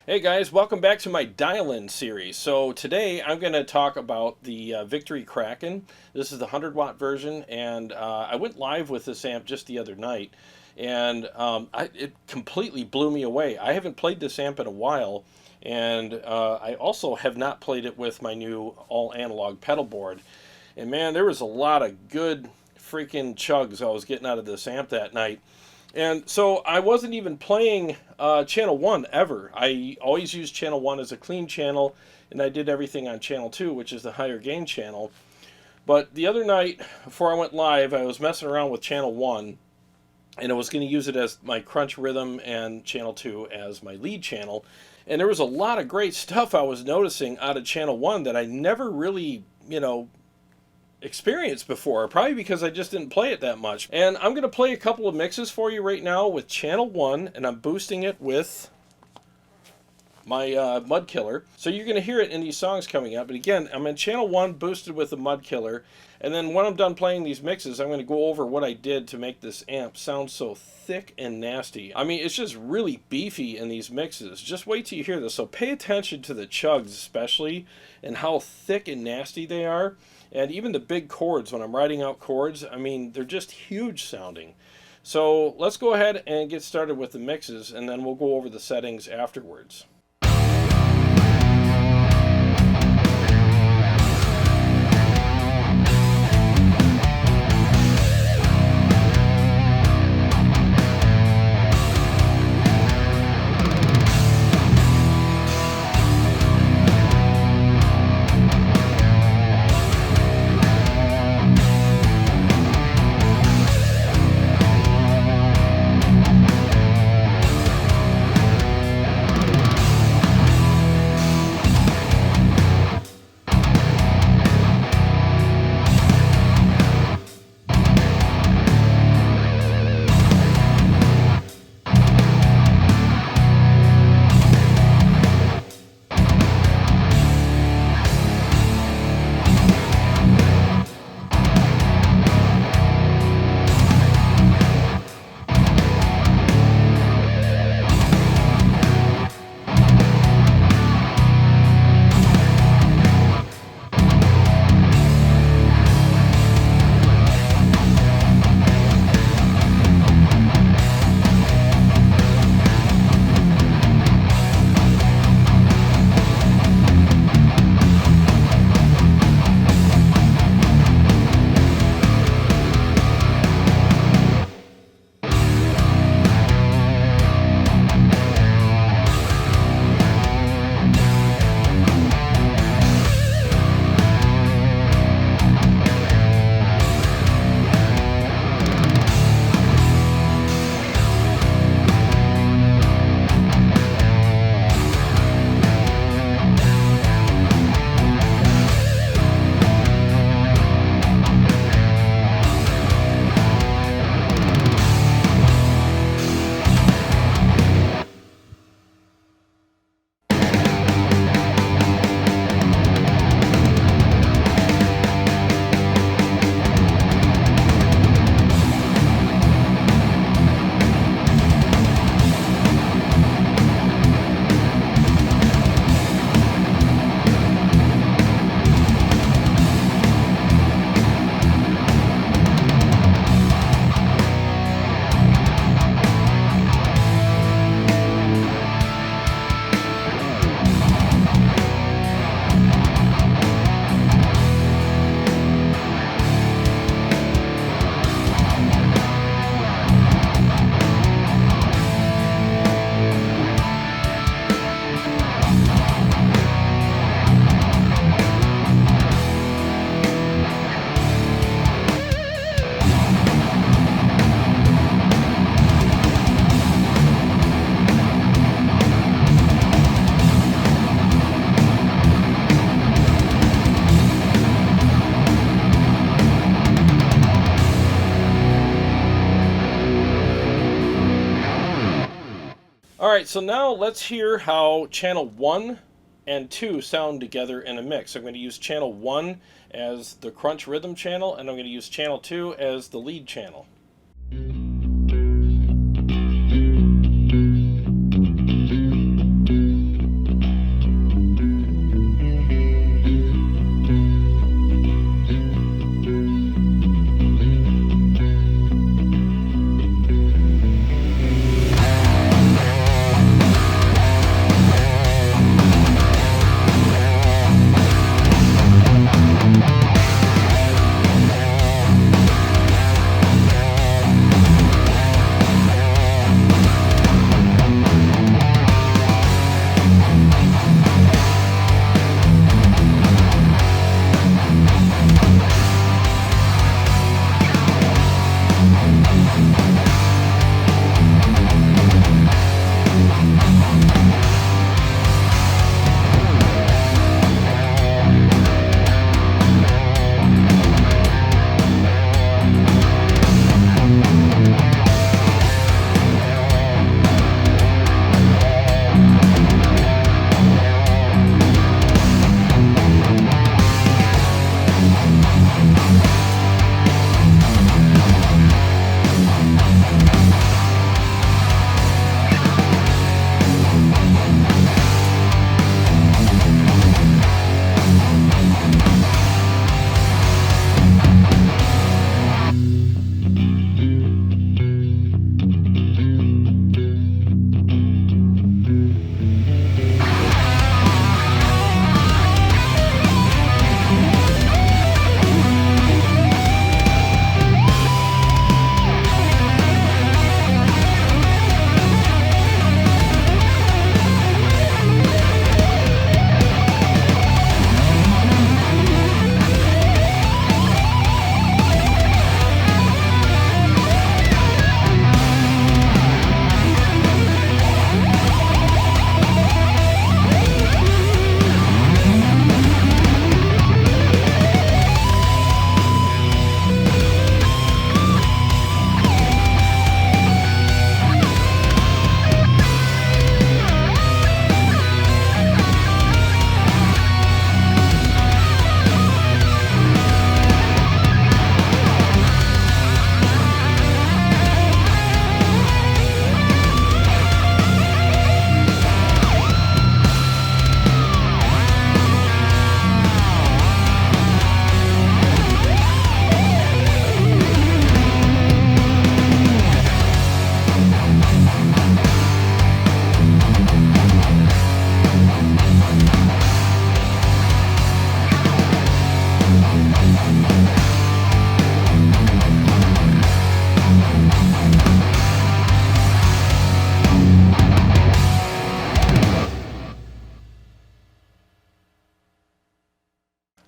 Hey guys, welcome back to my dial-in series. So today I'm going to talk about the Victory Kraken. This is the 100-watt version, and I went live with this amp just the other night, and it completely blew me away. I haven't played this amp in a while, and I also have not played it with my new all-analog pedal board. And man, there was a lot of good freaking chugs I was getting out of this amp that night. And so I wasn't even playing channel 1 ever. I always used channel 1 as a clean channel, and I did everything on channel 2, which is the higher gain channel. But the other night, before I went live, I was messing around with channel 1, and I was going to use it as my crunch rhythm and channel 2 as my lead channel. And there was a lot of great stuff I was noticing out of channel 1 that I never really, experienced before, probably because I just didn't play it that much. And I'm going to play a couple of mixes for you right now with channel 1, and I'm boosting it with my Mud Killer. So you're going to hear it in these songs coming up. But again, I'm in channel 1 boosted with the Mud Killer, and then when I'm done playing these mixes, I'm going to go over what I did to make this amp sound so thick and nasty. I mean, it's just really beefy in these mixes. Just wait till you hear this. So pay attention to the chugs especially, and how thick and nasty they are. And even the big chords, when I'm writing out chords, I mean, they're just huge sounding. So let's go ahead and get started with the mixes, and then we'll go over the settings afterwards. Alright, so now let's hear how channel 1 and 2 sound together in a mix. I'm going to use channel 1 as the crunch rhythm channel, and I'm going to use channel 2 as the lead channel.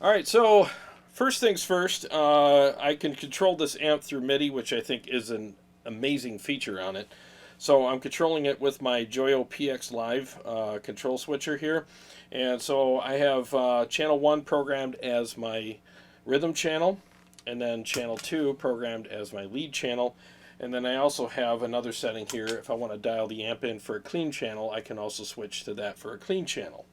Alright, so first things first, I can control this amp through MIDI, which I think is an amazing feature on it. So I'm controlling it with my Joyo PX Live control switcher here. And so I have channel 1 programmed as my rhythm channel, and then channel 2 programmed as my lead channel. And then I also have another setting here. If I want to dial the amp in for a clean channel, I can also switch to that for a clean channel.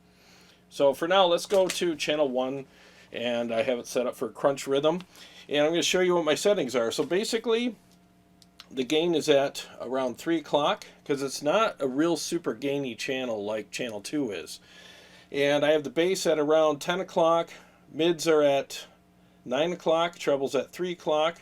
So for now, let's go to channel 1, and I have it set up for crunch rhythm. And I'm going to show you what my settings are. So basically, the gain is at around 3 o'clock, because it's not a real super gainy channel like channel 2 is. And I have the bass at around 10 o'clock, mids are at 9 o'clock, trebles at 3 o'clock,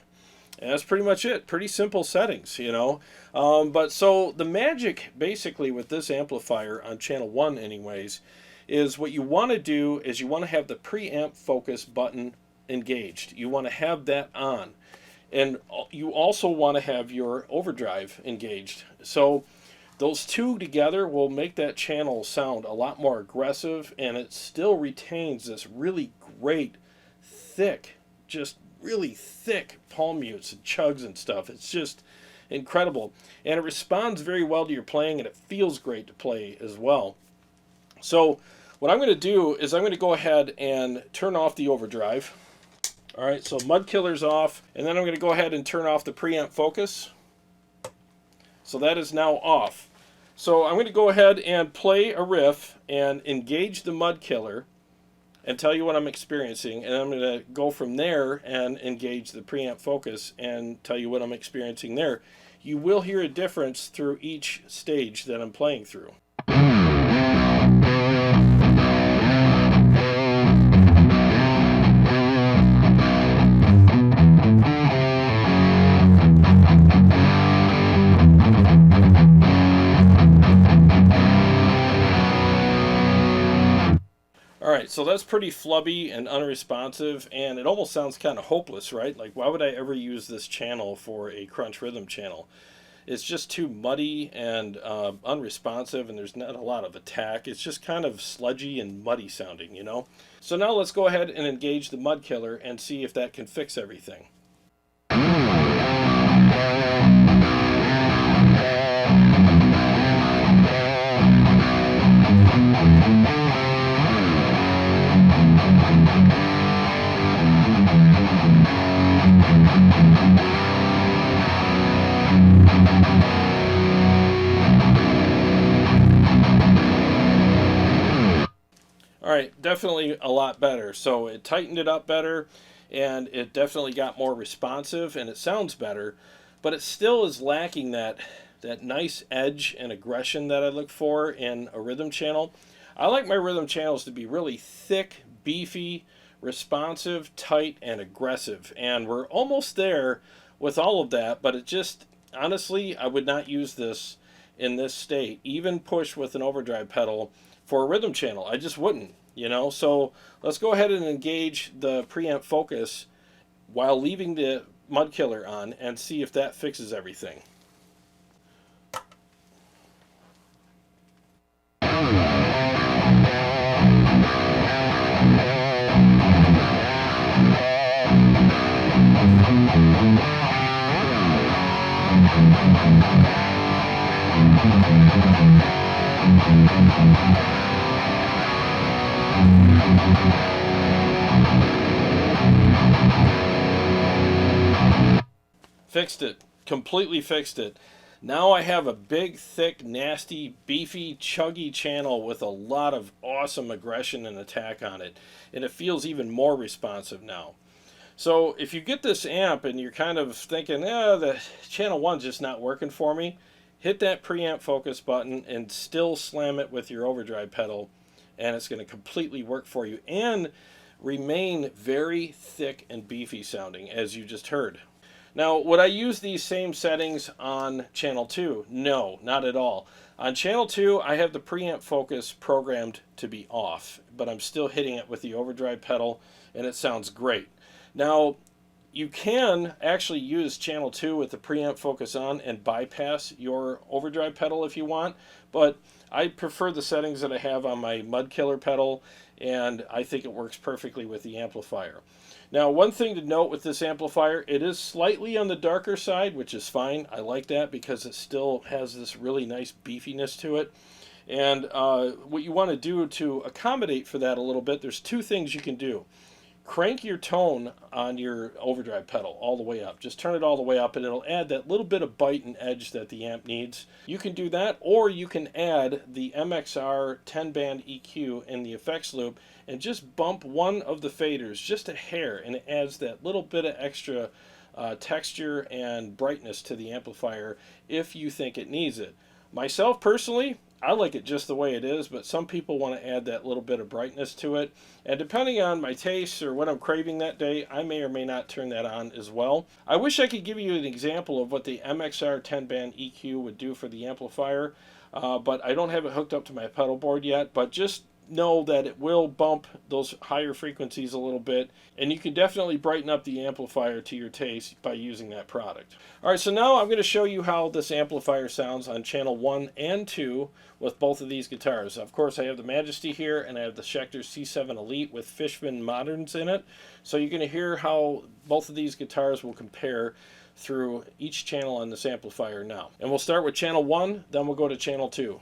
and that's pretty much it. Pretty simple settings, you know. But so the magic basically with this amplifier on channel 1 anyways, is what you want to do is you want to have the preamp focus button engaged. You want to have that on. And you also want to have your overdrive engaged. So those two together will make that channel sound a lot more aggressive, and it still retains this really great, thick, just really thick palm mutes and chugs and stuff. It's just incredible. And it responds very well to your playing, and it feels great to play as well. So what I'm going to do is I'm going to go ahead and turn off the overdrive. All right, so mud killer's off, and then I'm going to go ahead and turn off the preamp focus. So that is now off. So I'm going to go ahead and play a riff and engage the mud killer and tell you what I'm experiencing, and I'm going to go from there and engage the preamp focus and tell you what I'm experiencing there. You will hear a difference through each stage that I'm playing through. Alright, so that's pretty flubby and unresponsive, and it almost sounds kind of hopeless, right? Like, why would I ever use this channel for a crunch rhythm channel? It's just too muddy and unresponsive, and there's not a lot of attack. It's just kind of sludgy and muddy sounding, you know? So now let's go ahead and engage the mud killer and see if that can fix everything. Alright, definitely a lot better. So it tightened it up better, and it definitely got more responsive, and it sounds better, but it still is lacking that nice edge and aggression that I look for in a rhythm channel. I like my rhythm channels to be really thick, beefy, responsive, tight, and aggressive, and we're almost there with all of that, but it just, honestly, I would not use this in this state, even push with an overdrive pedal for a rhythm channel. I just wouldn't, you know. So let's go ahead and engage the preamp focus while leaving the mud killer on and see if that fixes everything. Fixed it. Completely fixed it. Now I have a big, thick, nasty, beefy, chuggy channel with a lot of awesome aggression and attack on it. And it feels even more responsive now. So if you get this amp and you're kind of thinking, the channel 1's just not working for me, hit that preamp focus button and still slam it with your overdrive pedal, and it's going to completely work for you and remain very thick and beefy sounding, as you just heard. Now, would I use these same settings on channel 2? No, not at all. On channel 2, I have the preamp focus programmed to be off, but I'm still hitting it with the overdrive pedal, and it sounds great. Now, You can actually use channel 2 with the preamp focus on and bypass your overdrive pedal if you want, but I prefer the settings that I have on my Mud Killer pedal, and I think it works perfectly with the amplifier. Now, one thing to note with this amplifier, it is slightly on the darker side, which is fine. I like that because it still has this really nice beefiness to it. And what you want to do to accommodate for that a little bit, there's two things you can do. Crank your tone on your overdrive pedal all the way up. Just turn it all the way up and it'll add that little bit of bite and edge that the amp needs. You can do that, or you can add the MXR 10-band EQ in the effects loop and just bump one of the faders just a hair, and it adds that little bit of extra texture and brightness to the amplifier if you think it needs it. Myself personally, I like it just the way it is, but some people want to add that little bit of brightness to it. And depending on my tastes or what I'm craving that day, I may or may not turn that on as well. I wish I could give you an example of what the MXR 10-band EQ would do for the amplifier, but I don't have it hooked up to my pedal board yet. But just know that it will bump those higher frequencies a little bit, and you can definitely brighten up the amplifier to your taste by using that product. Alright, so now I'm going to show you how this amplifier sounds on channel 1 and 2 with both of these guitars. Of course, I have the Majesty here, and I have the Shecter C7 Elite with Fishman Moderns in it, so you're going to hear how both of these guitars will compare through each channel on this amplifier now. And we'll start with channel 1, then we'll go to channel 2.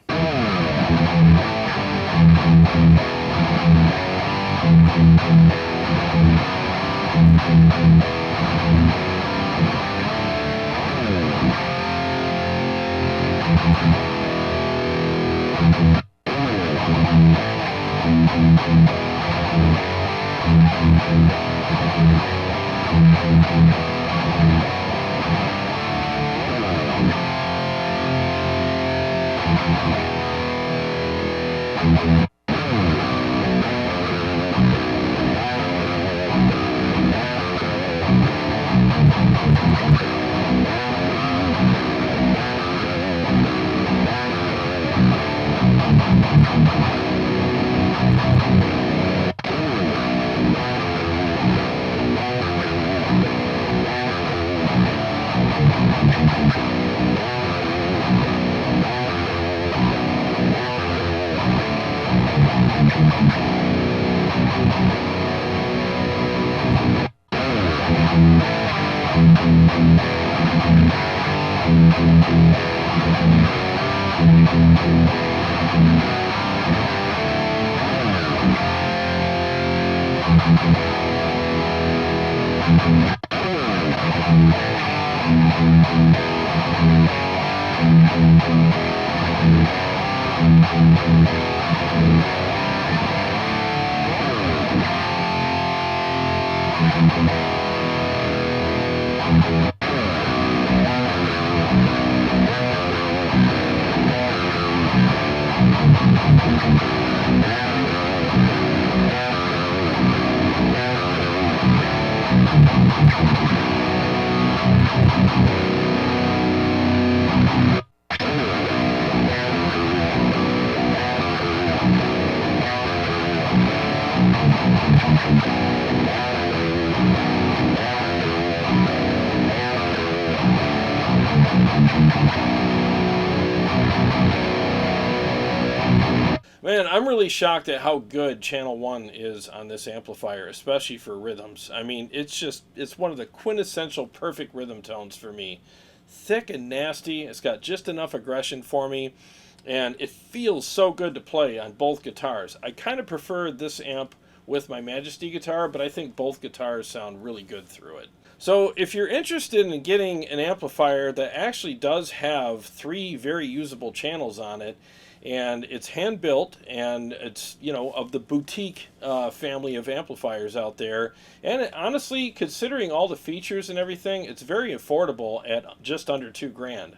Man, I'm really shocked at how good channel 1 is on this amplifier, especially for rhythms. I mean, it's one of the quintessential perfect rhythm tones for me. Thick and nasty, it's got just enough aggression for me, and it feels so good to play on both guitars. I kind of prefer this amp with my Majesty guitar, but I think both guitars sound really good through it. So if you're interested in getting an amplifier that actually does have 3 very usable channels on it, and it's hand built, and it's, you know, of the boutique family of amplifiers out there, and honestly, considering all the features and everything, it's very affordable at just under $2,000.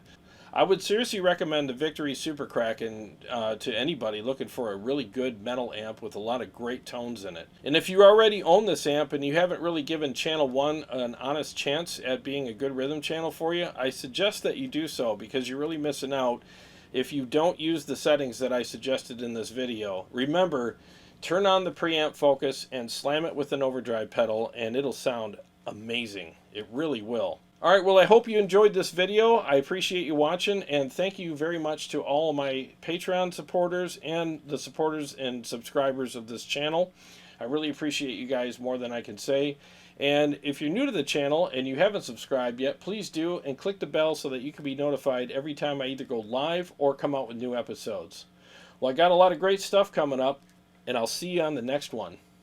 I would seriously recommend the Victory Super Kraken to anybody looking for a really good metal amp with a lot of great tones in it. And if you already own this amp and you haven't really given channel 1 an honest chance at being a good rhythm channel for you, I suggest that you do so, because you're really missing out if you don't use the settings that I suggested in this video. Remember, turn on the preamp focus and slam it with an overdrive pedal, and it'll sound amazing. It really will. All right, well, I hope you enjoyed this video. I appreciate you watching, and thank you very much to all of my Patreon supporters and the supporters and subscribers of this channel. I really appreciate you guys more than I can say. And if you're new to the channel and you haven't subscribed yet, please do, and click the bell so that you can be notified every time I either go live or come out with new episodes. Well, I got a lot of great stuff coming up, and I'll see you on the next one.